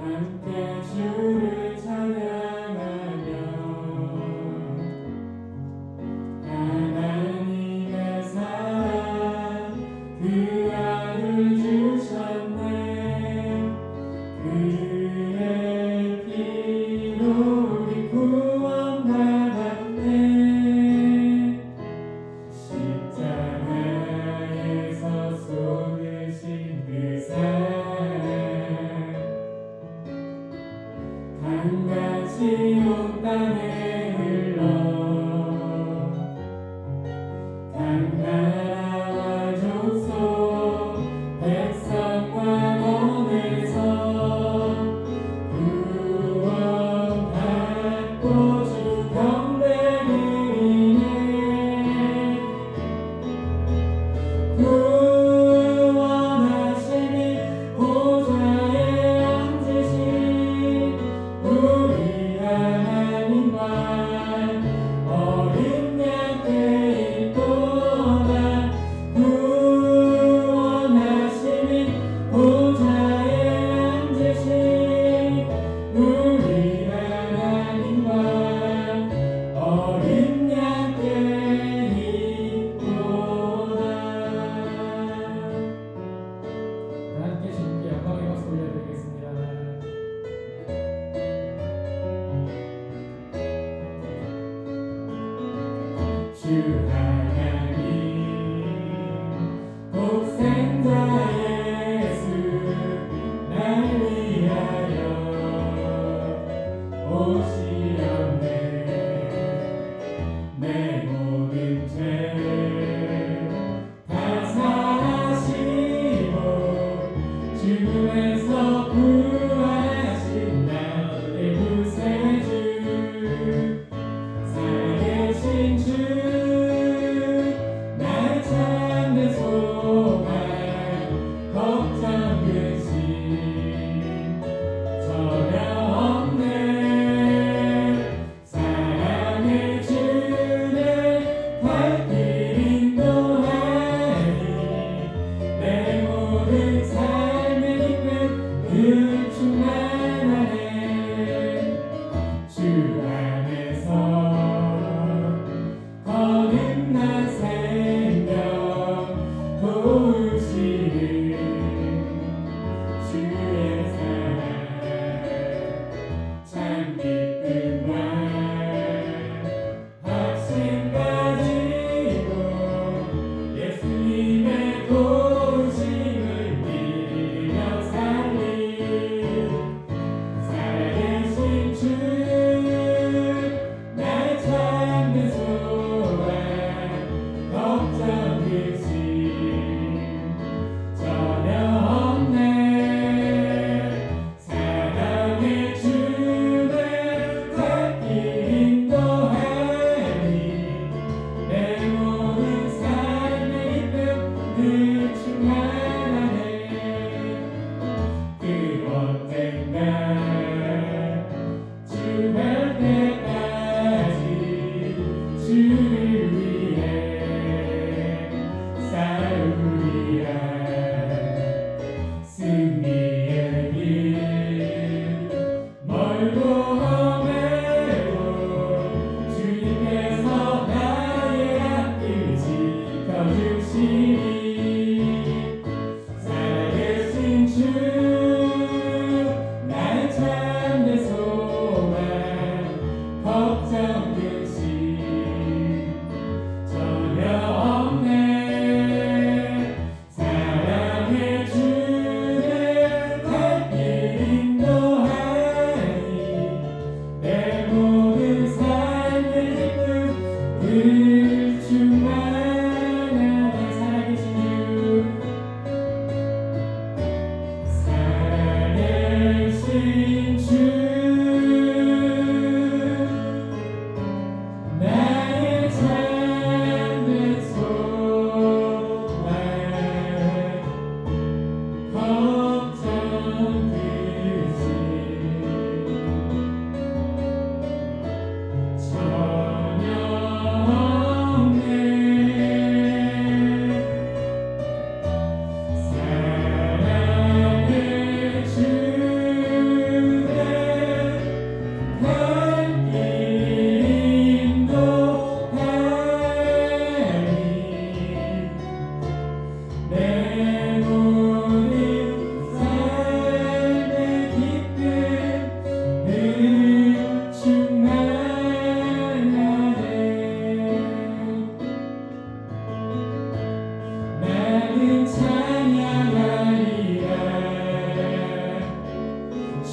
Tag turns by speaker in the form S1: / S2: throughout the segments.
S1: 함께 주를 찬양하며 하나님의 사랑 그 아들 주셨네. 그의 피로 우리 구원받았네. 십자가에서 쏟으신 그 사랑 강같이 온 땅에 흘러 각 나라와 족속 백성과 원에서 구원받고 주 경배 드리네. 구원하시니 보좌에 앉으신 우리 하나님과 어린 양께 있도다. 구원하시니 보좌에 앉으신 우리 하나님과 어린 양께 있도다. 함께 주님께 영광의 박수 올려드리겠습니다. 주 하나님 독생자 예수 날 위하여 오시었네. 내 모든 죄 다 사하시고 죽음에서 구하신 나의 구세주 살아계신 주 날 찾는 소망 걱정 근심 전혀 없네. 주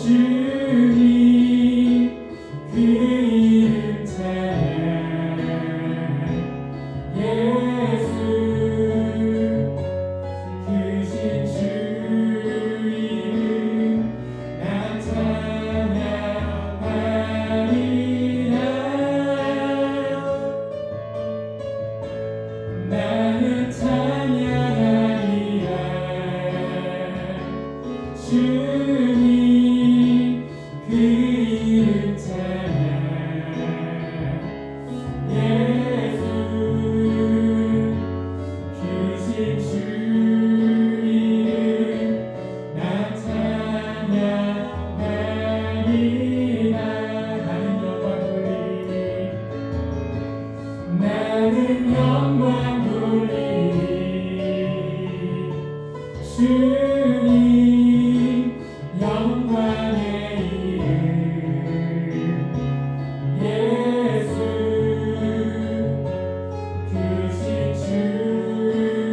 S1: 주님 그 이름 찬양 예수 크신 주 이름 나 찬양하리라 나는 찬양하리라 주님 그 이름 찬양 예수 크신 주 이름 나 찬양하리라 나는 영광 돌리리 주님 영광의 이름 예수 크신 주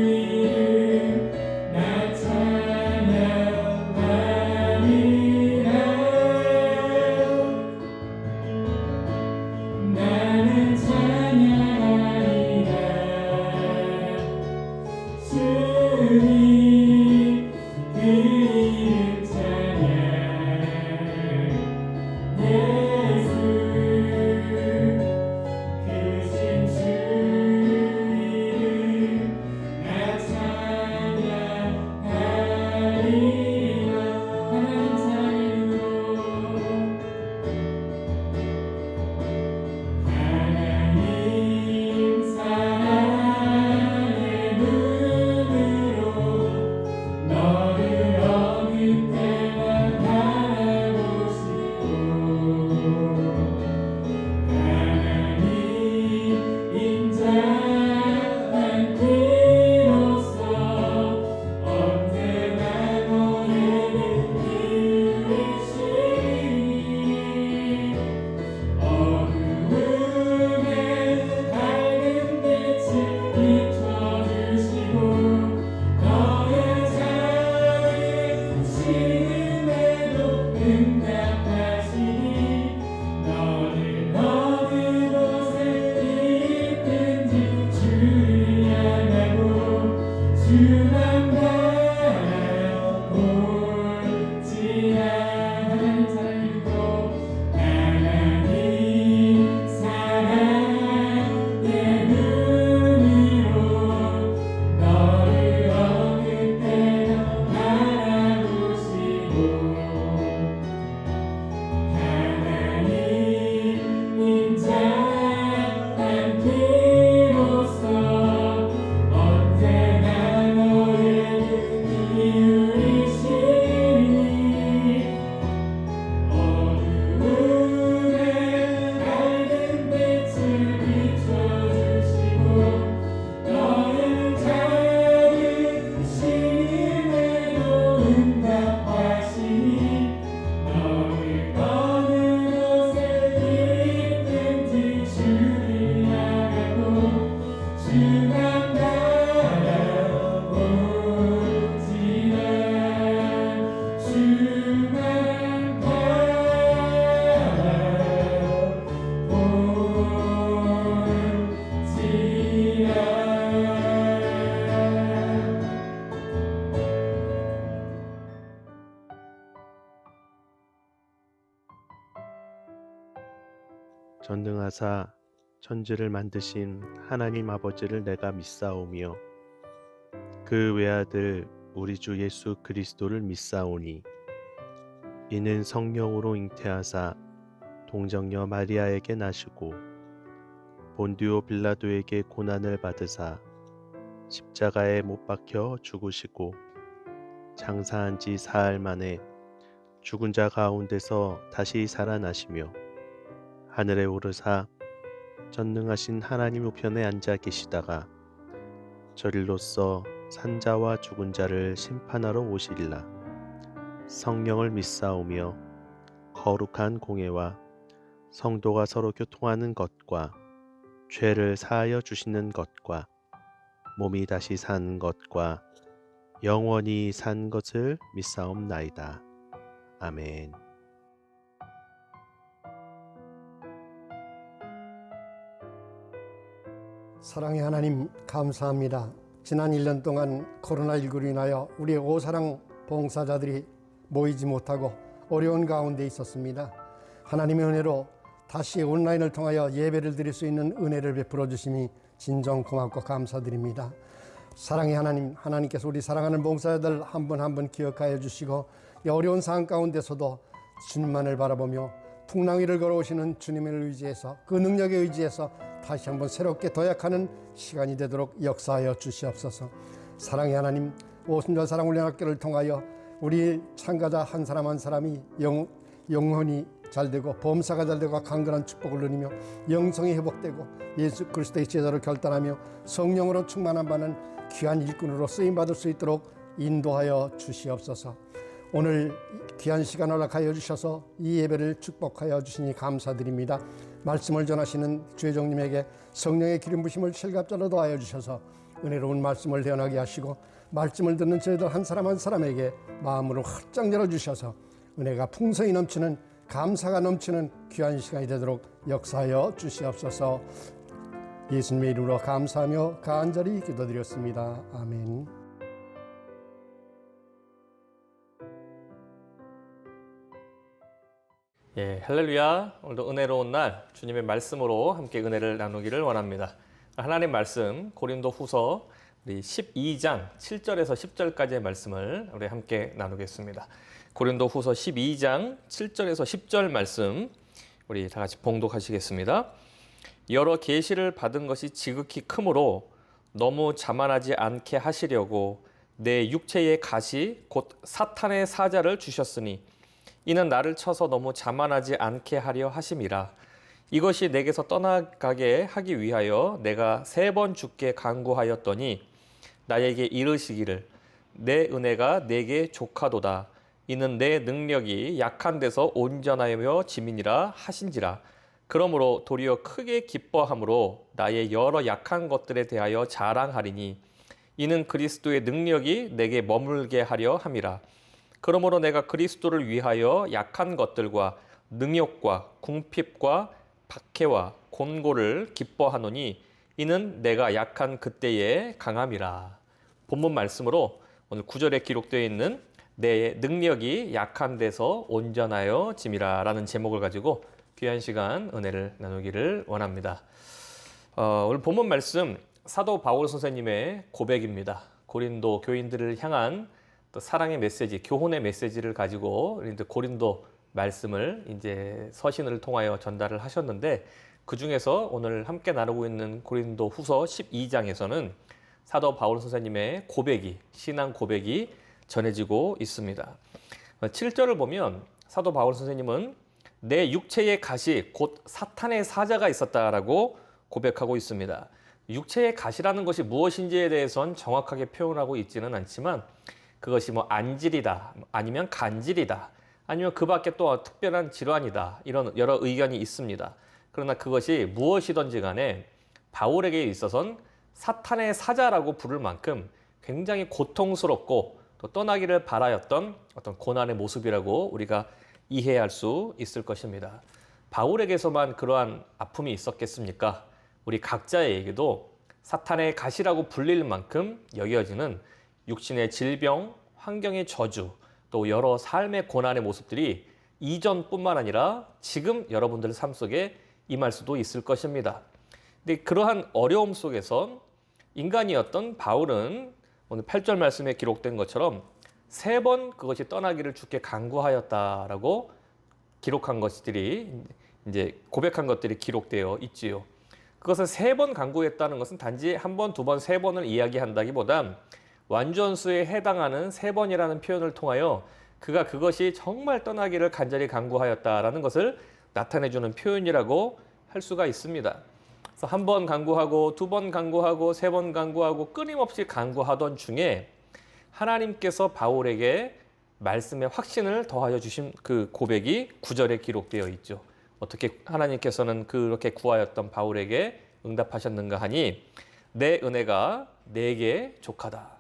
S1: 이름 나 찬양하리라 나는 찬양하리라 주님 그 이름 찬양 예수 크신 주 이름 나 찬양하리라 하나님 사랑으로 하나님 사랑의 눈으로 너를 어느 때나 바라보시고 하나님 인자한 귀로서 언제나 너에게 기울이시니 어두움에 밝은 빛을 비춰주시고 너의 작은 신음에도 응답하시니 너를 어느 곳에 있든지 주를 향하고 주만 바라볼지라 하나님 사랑으로 하나님 사랑의 눈으로 너를 어느 때나 바라보시고 하나님 인자한 귀로서 언제나 너에게 기울이시니 어두움에 밝은 빛을 비춰주시고 너의 작은 신음에도 응답하시니 너를 어느 곳에 있든지 주를 향하고 주만 바라볼지라 주만
S2: 전능하사 천지를 만드신 하나님 아버지를 내가 믿사오며 그 외아들 우리 주 예수 그리스도를 믿사오니 이는 성령으로 잉태하사 동정녀 마리아에게 나시고 본디오 빌라도에게 고난을 받으사 십자가에 못 박혀 죽으시고 장사한 지 사흘 만에 죽은 자 가운데서 다시 살아나시며 하늘에 오르사 전능하신 하나님 우편에 앉아 계시다가 저릴로서 산자와 죽은 자를 심판하러 오시리라. 성령을 믿사오며 거룩한 공예와 성도가 서로 교통하는 것과 죄를 사하여 주시는 것과 몸이 다시 사는 것과 영원히 산 것을 믿사옵나이다. 아멘.
S3: 사랑의 하나님 감사합니다. 지난 1년 동안 코로나19로 인하여 우리의 오사랑 봉사자들이 모이지 못하고 어려운 가운데 있었습니다. 하나님의 은혜로 다시 온라인을 통하여 예배를 드릴 수 있는 은혜를 베풀어 주심이 진정 고맙고 감사드립니다. 사랑의 하나님, 하나님께서 우리 사랑하는 봉사자들 한 분 한 분 기억하여 주시고 이 어려운 상황 가운데서도 주님만을 바라보며 풍랑 위를 걸어오시는 주님을 의지해서 그 능력에 의지해서 다시 한번 새롭게 도약하는 시간이 되도록 역사하여 주시옵소서. 사랑의 하나님, 오순절 사랑훈련학교를 통하여 우리 참가자 한 사람 한 사람이 영혼이 잘되고 범사가 잘되고 강건한 축복을 누리며 영성이 회복되고 예수 그리스도의 제자로 결단하며 성령으로 충만한 바는 귀한 일꾼으로 쓰임받을 수 있도록 인도하여 주시옵소서. 오늘 귀한 시간 허락하여 주셔서 이 예배를 축복하여 주시니 감사드립니다. 말씀을 전하시는 주혜정님에게 성령의 기름 부심을 칠갑자로 더하여 주셔서 은혜로운 말씀을 대언하게 하시고 말씀을 듣는 저희들 한 사람 한 사람에게 마음으로 활짝 열어주셔서 은혜가 풍성히 넘치는 감사가 넘치는 귀한 시간이 되도록 역사하여 주시옵소서. 예수님의 이름으로 감사하며 간절히 기도드렸습니다. 아멘.
S4: 예, 할렐루야. 오늘도 은혜로운 날 주님의 말씀으로 함께 은혜를 나누기를 원합니다. 하나님 말씀 고린도 후서 우리 12장 7절에서 10절까지의 말씀을 우리 함께 나누겠습니다. 고린도 후서 12장 7절에서 10절 말씀 우리 다 같이 봉독하시겠습니다. 여러 계시를 받은 것이 지극히 크므로 너무 자만하지 않게 하시려고 내 육체의 가시 곧 사탄의 사자를 주셨으니 이는 나를 쳐서 너무 자만하지 않게 하려 하심이라. 이것이 내게서 떠나가게 하기 위하여 내가 3번 주께 간구하였더니 나에게 이르시기를 내 은혜가 내게 족하도다. 이는 내 능력이 약한 데서 온전하며 짐이니라 하신지라. 그러므로 도리어 크게 기뻐함으로 나의 여러 약한 것들에 대하여 자랑하리니 이는 그리스도의 능력이 내게 머물게 하려 함이라. 그러므로 내가 그리스도를 위하여 약한 것들과 능욕과 궁핍과 박해와 곤고를 기뻐하노니 이는 내가 약한 그때의 강함이라. 본문 말씀으로 오늘 9절에 기록되어 있는 내 능력이 약한 데서 온전하여 짐이라 라는 제목을 가지고 귀한 시간 은혜를 나누기를 원합니다. 오늘 본문 말씀 사도 바울 선생님의 고백입니다. 고린도 교인들을 향한 또 사랑의 메시지, 교훈의 메시지를 가지고 고린도 말씀을 이제 서신을 통하여 전달을 하셨는데 그 중에서 오늘 함께 나누고 있는 고린도 후서 12장에서는 사도 바울 선생님의 고백이, 신앙 고백이 전해지고 있습니다. 7절을 보면 사도 바울 선생님은 내 육체의 가시 곧 사탄의 사자가 있었다라고 고백하고 있습니다. 육체의 가시라는 것이 무엇인지에 대해서는 정확하게 표현하고 있지는 않지만 그것이 뭐 안질이다, 아니면 간질이다, 아니면 그 밖에 또 특별한 질환이다, 이런 여러 의견이 있습니다. 그러나 그것이 무엇이든지 간에 바울에게 있어서는 사탄의 사자라고 부를 만큼 굉장히 고통스럽고 또 떠나기를 바라였던 어떤 고난의 모습이라고 우리가 이해할 수 있을 것입니다. 바울에게서만 그러한 아픔이 있었겠습니까? 우리 각자에게도 사탄의 가시라고 불릴 만큼 여겨지는 육신의 질병, 환경의 저주, 또 여러 삶의 고난의 모습들이 이전뿐만 아니라 지금 여러분들 삶 속에 임할 수도 있을 것입니다. 근데 그러한 어려움 속에서 인간이었던 바울은 오늘 8절 말씀에 기록된 것처럼 3번 그것이 떠나기를 주께 간구하였다라고 기록한 것들이 이제 고백한 것들이 기록되어 있지요. 그것을 3번 간구했다는 것은 단지 1번, 2번, 3번을 이야기한다기보단 완전수에 해당하는 3번이라는 표현을 통하여 그가 그것이 정말 떠나기를 간절히 간구하였다라는 것을 나타내주는 표현이라고 할 수가 있습니다. 그래서 1번 간구하고 2번 간구하고 3번 간구하고 끊임없이 간구하던 중에 하나님께서 바울에게 말씀의 확신을 더하여 주신 그 고백이 9절에 기록되어 있죠. 어떻게 하나님께서는 그렇게 구하였던 바울에게 응답하셨는가 하니 내 은혜가 내게 족하다.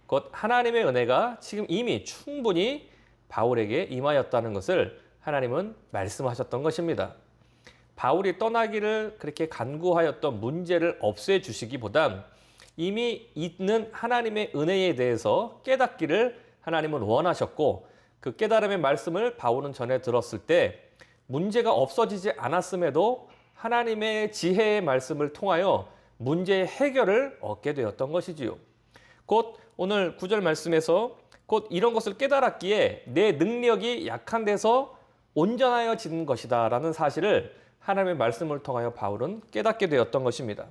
S4: 곧 하나님의 은혜가 지금 이미 충분히 바울에게 임하였다는 것을 하나님은 말씀하셨던 것입니다. 바울이 떠나기를 그렇게 간구하였던 문제를 없애주시기보단 이미 있는 하나님의 은혜에 대해서 깨닫기를 하나님은 원하셨고, 그 깨달음의 말씀을 바울은 전해 들었을 때 문제가 없어지지 않았음에도 하나님의 지혜의 말씀을 통하여 문제의 해결을 얻게 되었던 것이지요. 곧 오늘 9절 말씀에서 곧 이런 것을 깨달았기에 내 능력이 약한 데서 온전하여지는 것이다 라는 사실을 하나님의 말씀을 통하여 바울은 깨닫게 되었던 것입니다.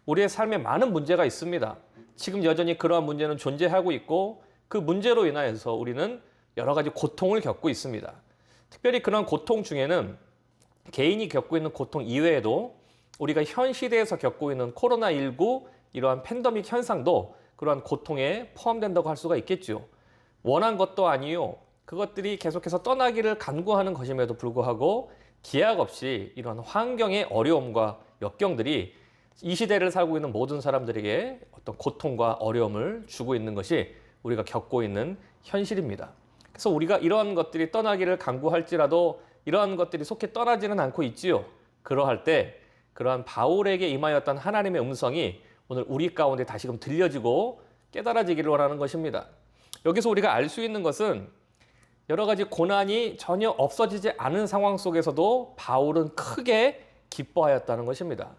S4: 우리의 삶에 많은 문제가 있습니다. 지금 여전히 그러한 문제는 존재하고 있고, 그 문제로 인하여서 우리는 여러 가지 고통을 겪고 있습니다. 특별히 그런 고통 중에는 개인이 겪고 있는 고통 이외에도 우리가 현 시대에서 겪고 있는 코로나19 이러한 팬데믹 현상도 그러한 고통에 포함된다고 할 수가 있겠죠. 원한 것도 아니요, 그것들이 계속해서 떠나기를 간구하는 것임에도 불구하고 기약 없이 이러한 환경의 어려움과 역경들이 이 시대를 살고 있는 모든 사람들에게 어떤 고통과 어려움을 주고 있는 것이 우리가 겪고 있는 현실입니다. 그래서 우리가 이러한 것들이 떠나기를 간구할지라도 이러한 것들이 속히 떠나지는 않고 있지요. 그러할 때 그러한 바울에게 임하였던 하나님의 음성이 오늘 우리 가운데 다시금 들려지고 깨달아지기를 원하는 것입니다. 여기서 우리가 알 수 있는 것은 여러 가지 고난이 전혀 없어지지 않은 상황 속에서도 바울은 크게 기뻐하였다는 것입니다.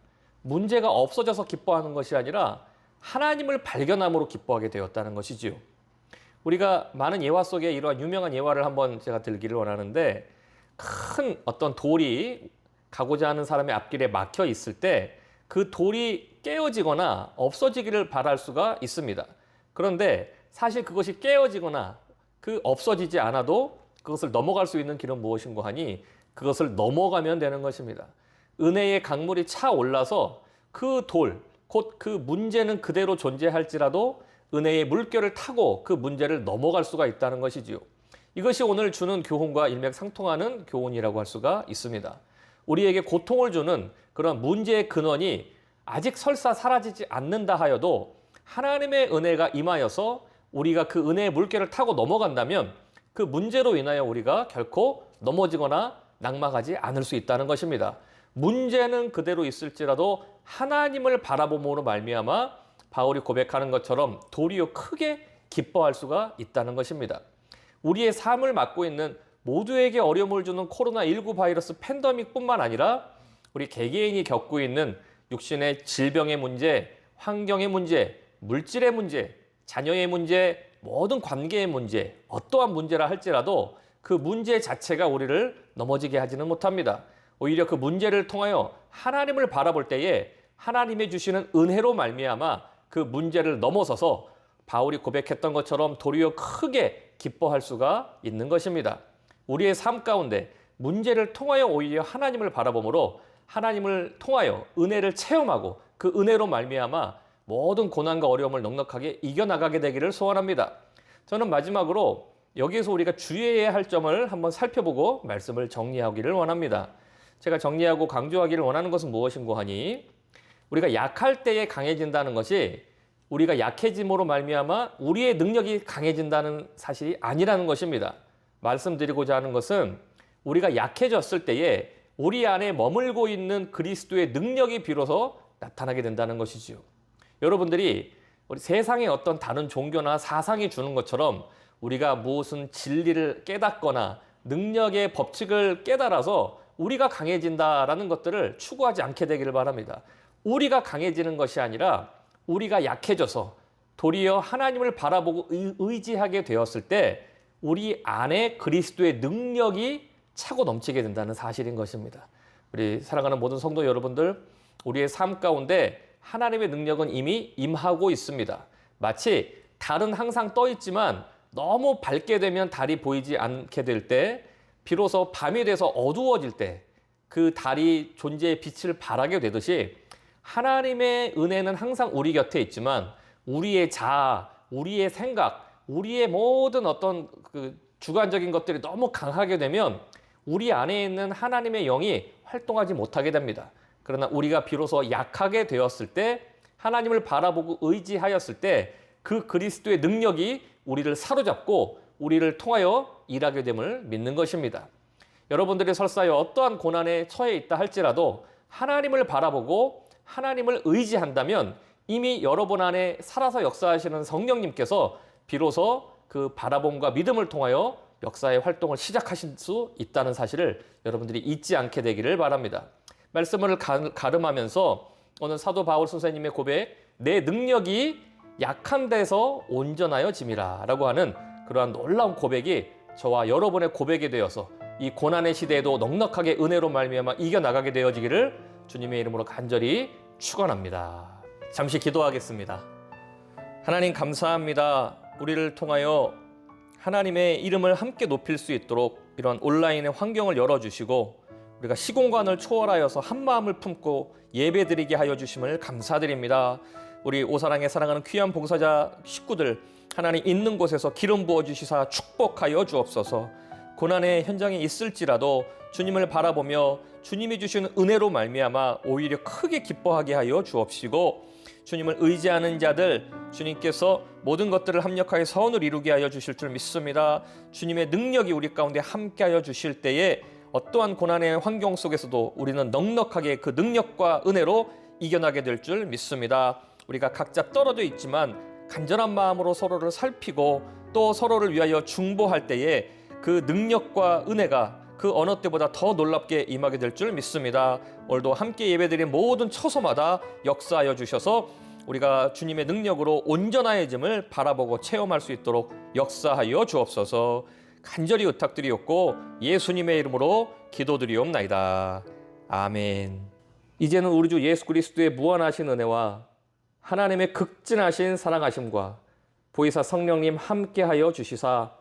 S4: 문제가 없어져서 기뻐하는 것이 아니라 하나님을 발견함으로 기뻐하게 되었다는 것이지요. 우리가 많은 예화 속에 이러한 유명한 예화를 한번 제가 들기를 원하는데, 큰 어떤 돌이 가고자 하는 사람의 앞길에 막혀 있을 때 그 돌이 깨어지거나 없어지기를 바랄 수가 있습니다. 그런데 사실 그것이 깨어지거나 없어지지 않아도 그것을 넘어갈 수 있는 길은 무엇인고 하니 그것을 넘어가면 되는 것입니다. 은혜의 강물이 차올라서 그 돌, 곧 그 문제는 그대로 존재할지라도 은혜의 물결을 타고 그 문제를 넘어갈 수가 있다는 것이지요. 이것이 오늘 주는 교훈과 일맥상통하는 교훈이라고 할 수가 있습니다. 우리에게 고통을 주는 그런 문제의 근원이 아직 설사 사라지지 않는다 하여도 하나님의 은혜가 임하여서 우리가 그 은혜의 물결을 타고 넘어간다면 그 문제로 인하여 우리가 결코 넘어지거나 낙망하지 않을 수 있다는 것입니다. 문제는 그대로 있을지라도 하나님을 바라봄으로 말미암아 바울이 고백하는 것처럼 도리어 크게 기뻐할 수가 있다는 것입니다. 우리의 삶을 맡고 있는 모두에게 어려움을 주는 코로나19 바이러스 팬데믹뿐만 아니라 우리 개개인이 겪고 있는 육신의 질병의 문제, 환경의 문제, 물질의 문제, 자녀의 문제, 모든 관계의 문제, 어떠한 문제라 할지라도 그 문제 자체가 우리를 넘어지게 하지는 못합니다. 오히려 그 문제를 통하여 하나님을 바라볼 때에 하나님의 주시는 은혜로 말미암아 그 문제를 넘어서서 바울이 고백했던 것처럼 도리어 크게 기뻐할 수가 있는 것입니다. 우리의 삶 가운데 문제를 통하여 오히려 하나님을 바라보므로 하나님을 통하여 은혜를 체험하고 그 은혜로 말미암아 모든 고난과 어려움을 넉넉하게 이겨나가게 되기를 소원합니다. 저는 마지막으로 여기에서 우리가 주의해야 할 점을 한번 살펴보고 말씀을 정리하기를 원합니다. 제가 정리하고 강조하기를 원하는 것은 무엇인고 하니, 우리가 약할 때에 강해진다는 것이 우리가 약해짐으로 말미암아 우리의 능력이 강해진다는 사실이 아니라는 것입니다. 말씀드리고자 하는 것은 우리가 약해졌을 때에 우리 안에 머물고 있는 그리스도의 능력이 비로소 나타나게 된다는 것이지요. 여러분들이 우리 세상의 어떤 다른 종교나 사상이 주는 것처럼 우리가 무슨 진리를 깨닫거나 능력의 법칙을 깨달아서 우리가 강해진다라는 것들을 추구하지 않게 되기를 바랍니다. 우리가 강해지는 것이 아니라 우리가 약해져서 도리어 하나님을 바라보고 의지하게 되었을 때 우리 안에 그리스도의 능력이 차고 넘치게 된다는 사실인 것입니다. 우리 사랑하는 모든 성도 여러분들, 우리의 삶 가운데 하나님의 능력은 이미 임하고 있습니다. 마치 달은 항상 떠 있지만 너무 밝게 되면 달이 보이지 않게 될 때, 비로소 밤이 돼서 어두워질 때 그 달이 존재의 빛을 발하게 되듯이 하나님의 은혜는 항상 우리 곁에 있지만 우리의 자아, 우리의 생각, 우리의 모든 어떤 그 주관적인 것들이 너무 강하게 되면 우리 안에 있는 하나님의 영이 활동하지 못하게 됩니다. 그러나 우리가 비로소 약하게 되었을 때, 하나님을 바라보고 의지하였을 때 그 그리스도의 능력이 우리를 사로잡고 우리를 통하여 일하게 됨을 믿는 것입니다. 여러분들이 설사여 어떠한 고난에 처해 있다 할지라도 하나님을 바라보고 하나님을 의지한다면 이미 여러분 안에 살아서 역사하시는 성령님께서 비로소 그 바라봄과 믿음을 통하여 역사의 활동을 시작하실 수 있다는 사실을 여러분들이 잊지 않게 되기를 바랍니다. 말씀을 가름하면서 오늘 사도 바울 선생님의 고백, 내 능력이 약한 데서 온전하여 짐이라 라고 하는 그러한 놀라운 고백이 저와 여러분의 고백이 되어서 이 고난의 시대에도 넉넉하게 은혜로 말미암아 이겨나가게 되어지기를 주님의 이름으로 간절히 축원합니다. 잠시 기도하겠습니다. 하나님 감사합니다. 우리를 통하여 하나님의 이름을 함께 높일 수 있도록 이런 온라인의 환경을 열어주시고 우리가 시공간을 초월하여서 한 마음을 품고 예배드리게 하여 주심을 감사드립니다. 우리 오사랑에 사랑하는 귀한 봉사자 식구들 하나님 있는 곳에서 기름 부어주시사 축복하여 주옵소서. 고난의 현장에 있을지라도 주님을 바라보며 주님이 주시는 은혜로 말미암아 오히려 크게 기뻐하게 하여 주옵시고 주님을 의지하는 자들 주님께서 모든 것들을 합력하여 선을 이루게 하여 주실 줄 믿습니다. 주님의 능력이 우리 가운데 함께하여 주실 때에 어떠한 고난의 환경 속에서도 우리는 넉넉하게 그 능력과 은혜로 이겨나게 될 줄 믿습니다. 우리가 각자 떨어져 있지만 간절한 마음으로 서로를 살피고 또 서로를 위하여 중보할 때에 그 능력과 은혜가 그 어느 때보다 더 놀랍게 임하게 될 줄 믿습니다. 오늘도 함께 예배드린 모든 처소마다 역사하여 주셔서 우리가 주님의 능력으로 온전하여짐을 바라보고 체험할 수 있도록 역사하여 주옵소서. 간절히 부탁드리옵고 예수님의 이름으로 기도드리옵나이다. 아멘. 이제는 우리 주 예수 그리스도의 무한하신 은혜와 하나님의 극진하신 사랑하심과 보혜사 성령님 함께하여 주시사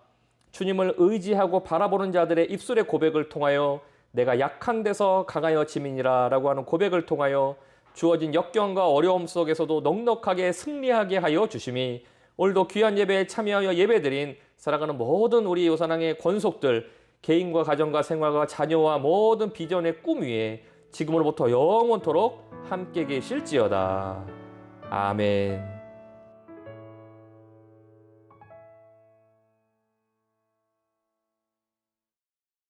S4: 주님을 의지하고 바라보는 자들의 입술의 고백을 통하여 내가 약한 데서 강하여 짐이니라 라고 하는 고백을 통하여 주어진 역경과 어려움 속에서도 넉넉하게 승리하게 하여 주심이 오늘도 귀한 예배에 참여하여 예배드린 사랑하는 모든 우리 요산항의 권속들 개인과 가정과 생활과 자녀와 모든 비전의 꿈 위에 지금으로부터 영원토록 함께 계실지어다. 아멘.